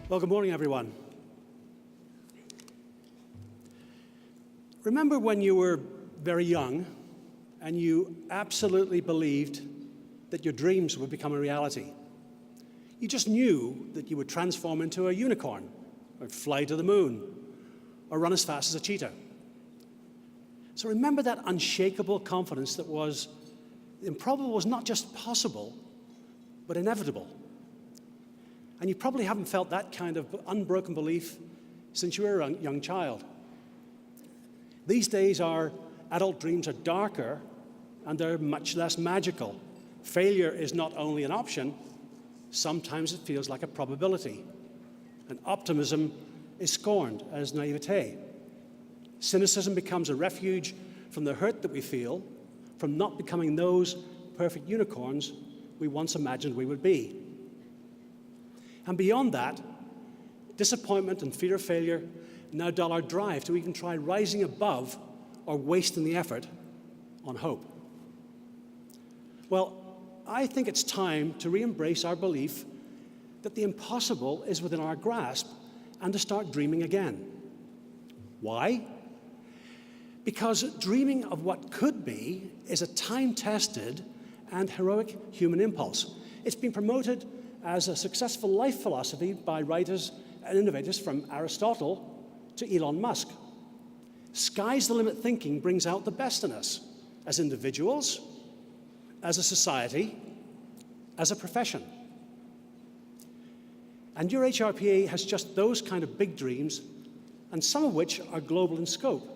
Well, good morning, everyone. Remember when you were very young and you absolutely believed that your dreams would become a reality? You just knew that you would transform into a unicorn, or fly to the moon, or run as fast as a cheetah. So remember that unshakable confidence that was improbable was not just possible, but inevitable. And you probably haven't felt that kind of unbroken belief since you were a young child. These days, our adult dreams are darker and they're much less magical. Failure is not only an option, sometimes it feels like a probability. And optimism is scorned as naivete. Cynicism becomes a refuge from the hurt that we feel from not becoming those perfect unicorns we once imagined we would be. And beyond that, disappointment and fear of failure now dull our drive to even try rising above or wasting the effort on hope. Well, I think it's time to re-embrace our belief that the impossible is within our grasp and to start dreaming again. Why? Because dreaming of what could be is a time-tested and heroic human impulse. It's been promoted as a successful life philosophy by writers and innovators from Aristotle to Elon Musk. Sky's the limit thinking brings out the best in us as individuals, as a society, as a profession. And your HRPA has just those kind of big dreams, and some of which are global in scope,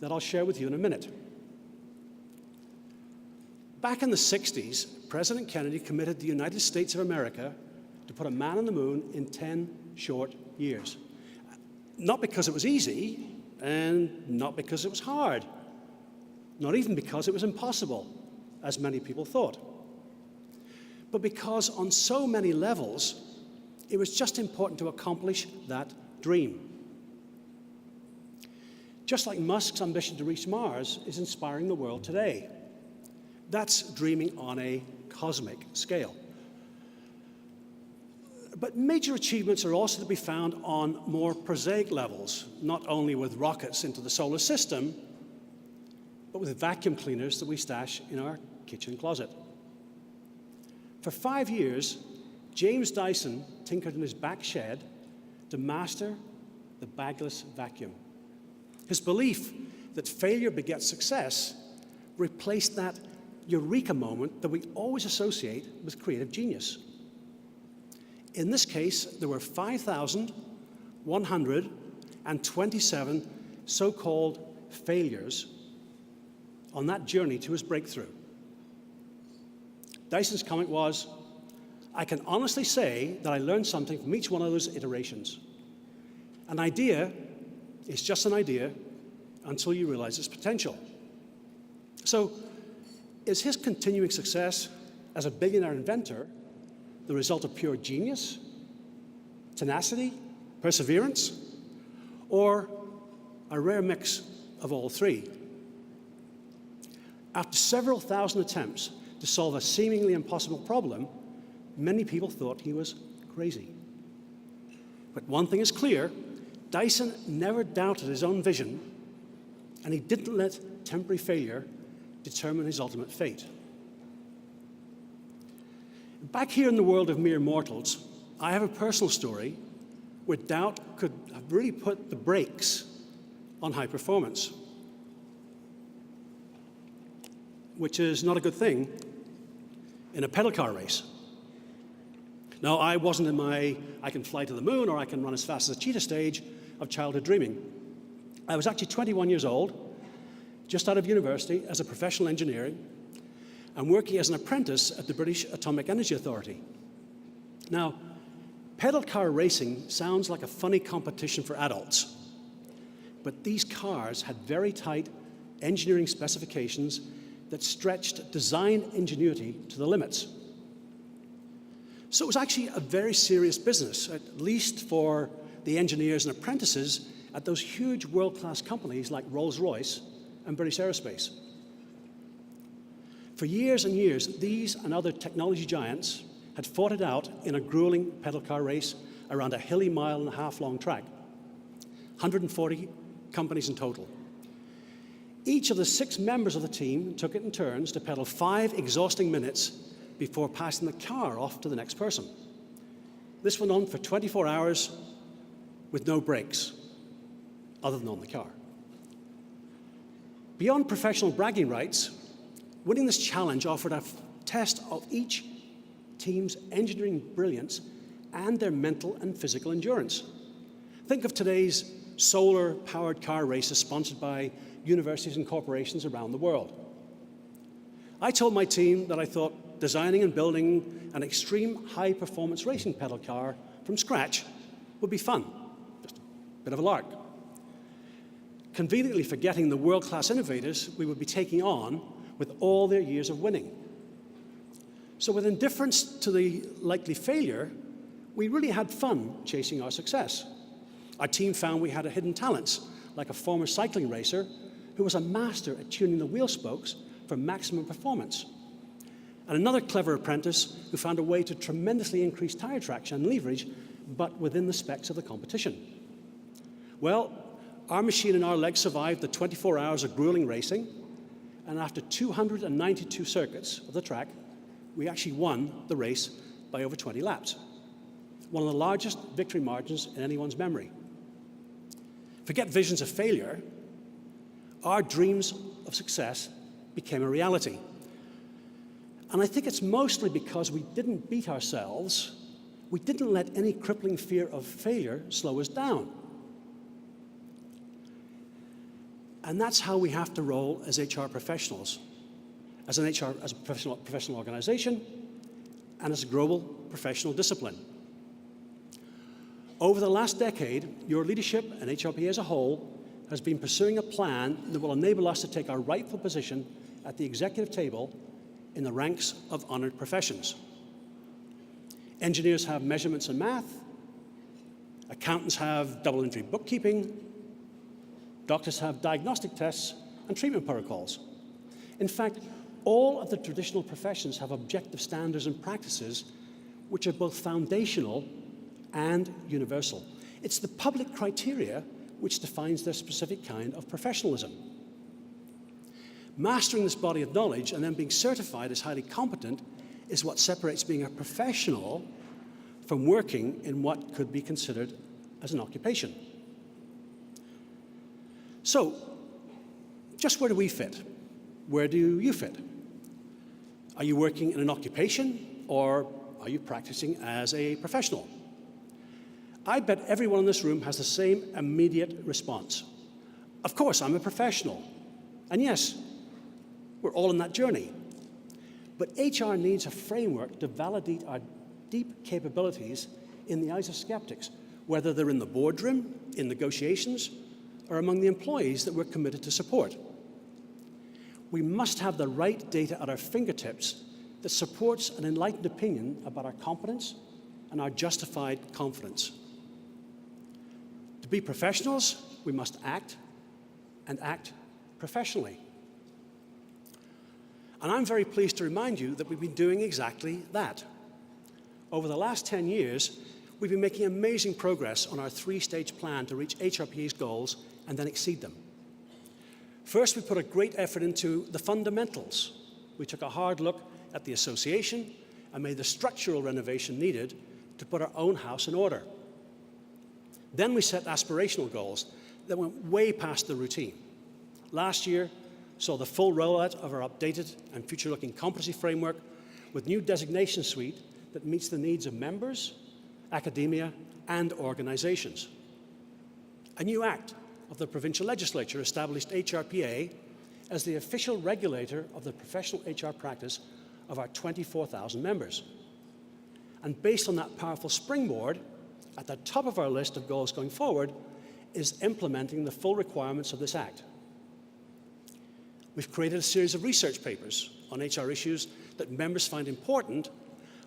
that I'll share with you in a minute. Back in the 60s, President Kennedy committed the United States of America to put a man on the moon in 10 short years. Not because it was easy, and not because it was hard, not even because it was impossible, as many people thought, but because on so many levels, it was just important to accomplish that dream. Just like Musk's ambition to reach Mars is inspiring the world today. That's dreaming on a cosmic scale. But major achievements are also to be found on more prosaic levels, not only with rockets into the solar system, but with vacuum cleaners that we stash in our kitchen closet. For 5 years, James Dyson tinkered in his back shed to master the bagless vacuum. His belief that failure begets success replaced that eureka moment that we always associate with creative genius. In this case, there were 5,127 so-called failures on that journey to his breakthrough. Dyson's comment was, "I can honestly say that I learned something from each one of those iterations. An idea is just an idea until you realize its potential." So, is his continuing success as a billionaire inventor the result of pure genius, tenacity, perseverance, or a rare mix of all three? After several thousand attempts to solve a seemingly impossible problem, many people thought he was crazy. But one thing is clear, Dyson never doubted his own vision, and he didn't let temporary failure determine his ultimate fate. Back here in the world of mere mortals, I have a personal story where doubt could have really put the brakes on high performance, which is not a good thing in a pedal car race. Now, I wasn't in my I can fly to the moon or I can run as fast as a cheetah stage of childhood dreaming. I was actually 21 years old, just out of university as a professional engineer, and working as an apprentice at the British Atomic Energy Authority. Now, pedal car racing sounds like a funny competition for adults, but these cars had very tight engineering specifications that stretched design ingenuity to the limits. So it was actually a very serious business, at least for the engineers and apprentices at those huge world-class companies like Rolls-Royce and British Aerospace. For years and years, these and other technology giants had fought it out in a grueling pedal car race around a hilly mile-and-a-half-long track. 140 companies in total. Each of the 6 members of the team took it in turns to pedal 5 exhausting minutes before passing the car off to the next person. This went on for 24 hours with no breaks, other than on the car. Beyond professional bragging rights, winning this challenge offered a test of each team's engineering brilliance and their mental and physical endurance. Think of today's solar-powered car races sponsored by universities and corporations around the world. I told my team that I thought designing and building an extreme high-performance racing pedal car from scratch would be fun, just a bit of a lark. Conveniently forgetting the world-class innovators we would be taking on with all their years of winning. So with indifference to the likely failure, we really had fun chasing our success. Our team found we had hidden talents, like a former cycling racer who was a master at tuning the wheel spokes for maximum performance, and another clever apprentice who found a way to tremendously increase tire traction and leverage, but within the specs of the competition. Well, our machine and our legs survived the 24 hours of grueling racing, and after 292 circuits of the track, we actually won the race by over 20 laps. One of the largest victory margins in anyone's memory. Forget visions of failure. Our dreams of success became a reality. And I think it's mostly because we didn't beat ourselves. We didn't let any crippling fear of failure slow us down. And that's how we have to roll as HR professionals, as a professional organization, and as a global professional discipline. Over the last decade, your leadership and HRPA as a whole has been pursuing a plan that will enable us to take our rightful position at the executive table in the ranks of honored professions. Engineers have measurements and math. Accountants have double entry bookkeeping. Doctors have diagnostic tests and treatment protocols. In fact, all of the traditional professions have objective standards and practices which are both foundational and universal. It's the public criteria which defines their specific kind of professionalism. Mastering this body of knowledge and then being certified as highly competent is what separates being a professional from working in what could be considered as an occupation. So, just where do we fit? Where do you fit? Are you working in an occupation, or are you practicing as a professional? I bet everyone in this room has the same immediate response. Of course, I'm a professional. And yes, we're all on that journey. But HR needs a framework to validate our deep capabilities in the eyes of skeptics, whether they're in the boardroom, in negotiations, or among the employees that we're committed to support. We must have the right data at our fingertips that supports an enlightened opinion about our competence and our justified confidence. To be professionals, we must act, and act professionally. And I'm very pleased to remind you that we've been doing exactly that. Over the last 10 years, we've been making amazing progress on our 3-stage plan to reach HRPA's goals and then exceed them. First, we put a great effort into the fundamentals. We took a hard look at the association and made the structural renovation needed to put our own house in order. Then we set aspirational goals that went way past the routine. Last year saw the full rollout of our updated and future-looking competency framework with new designation suite that meets the needs of members, academia, and organizations. A new act of the provincial legislature established HRPA as the official regulator of the professional HR practice of our 24,000 members. And based on that powerful springboard, at the top of our list of goals going forward is implementing the full requirements of this act. We've created a series of research papers on HR issues that members find important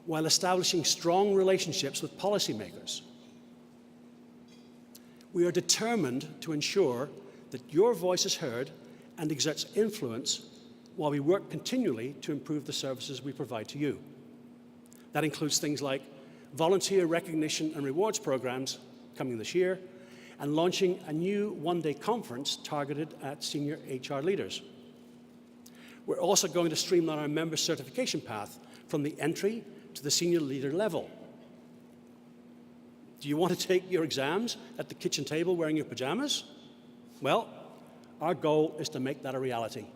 while establishing strong relationships with policymakers. We are determined to ensure that your voice is heard and exerts influence while we work continually to improve the services we provide to you. That includes things like volunteer recognition and rewards programs coming this year, and launching a new one-day conference targeted at senior HR leaders. We're also going to streamline our member certification path from the entry to the senior leader level. Do you want to take your exams at the kitchen table wearing your pajamas? Well, our goal is to make that a reality.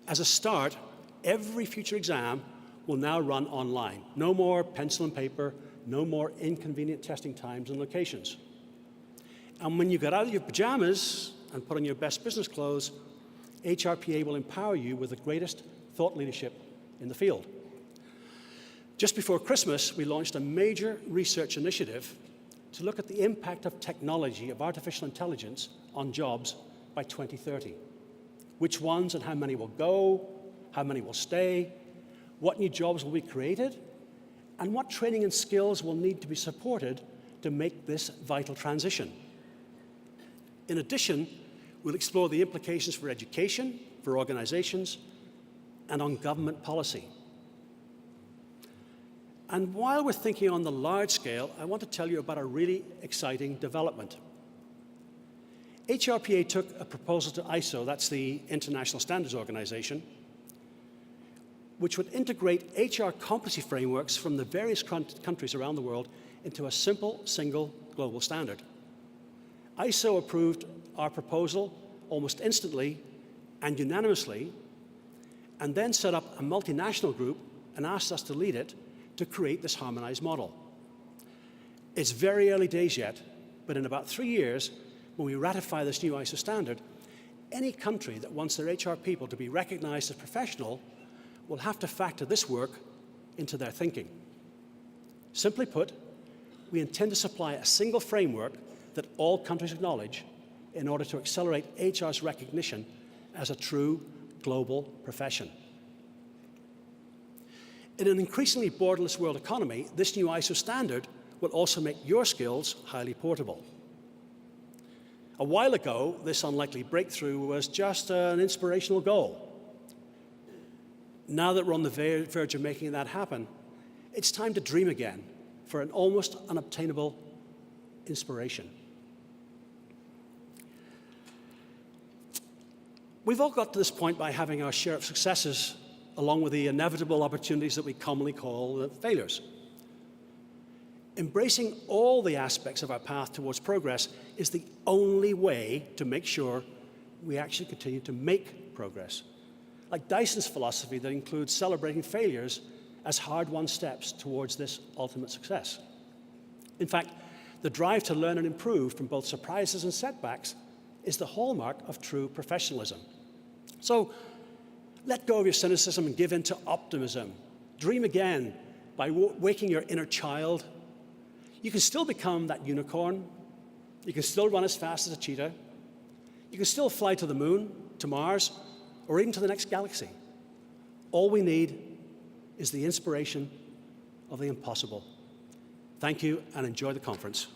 As a start, every future exam will now run online. No more pencil and paper, no more inconvenient testing times and locations. And when you get out of your pajamas and put on your best business clothes, HRPA will empower you with the greatest thought leadership in the field. Just before Christmas, we launched a major research initiative to look at the impact of technology, of artificial intelligence, on jobs by 2030. Which ones and how many will go, how many will stay, what new jobs will be created, and what training and skills will need to be supported to make this vital transition. In addition, we'll explore the implications for education, for organizations, and on government policy. And while we're thinking on the large scale, I want to tell you about a really exciting development. HRPA took a proposal to ISO, that's the International Standards Organization, which would integrate HR competency frameworks from the various countries around the world into a simple, single global standard. ISO approved our proposal almost instantly and unanimously, and then set up a multinational group and asked us to lead it to create this harmonized model. It's very early days yet, but in about 3 years, when we ratify this new ISO standard, any country that wants their HR people to be recognized as professional will have to factor this work into their thinking. Simply put, we intend to supply a single framework that all countries acknowledge in order to accelerate HR's recognition as a true global profession. In an increasingly borderless world economy, this new ISO standard will also make your skills highly portable. A while ago, this unlikely breakthrough was just an inspirational goal. Now that we're on the verge of making that happen, it's time to dream again for an almost unobtainable inspiration. We've all got to this point by having our share of successes, along with the inevitable opportunities that we commonly call failures. Embracing all the aspects of our path towards progress is the only way to make sure we actually continue to make progress. Like Dyson's philosophy that includes celebrating failures as hard-won steps towards this ultimate success. In fact, the drive to learn and improve from both surprises and setbacks is the hallmark of true professionalism. So, let go of your cynicism and give in to optimism. Dream again by waking your inner child. You can still become that unicorn. You can still run as fast as a cheetah. You can still fly to the moon, to Mars, or even to the next galaxy. All we need is the inspiration of the impossible. Thank you, and enjoy the conference.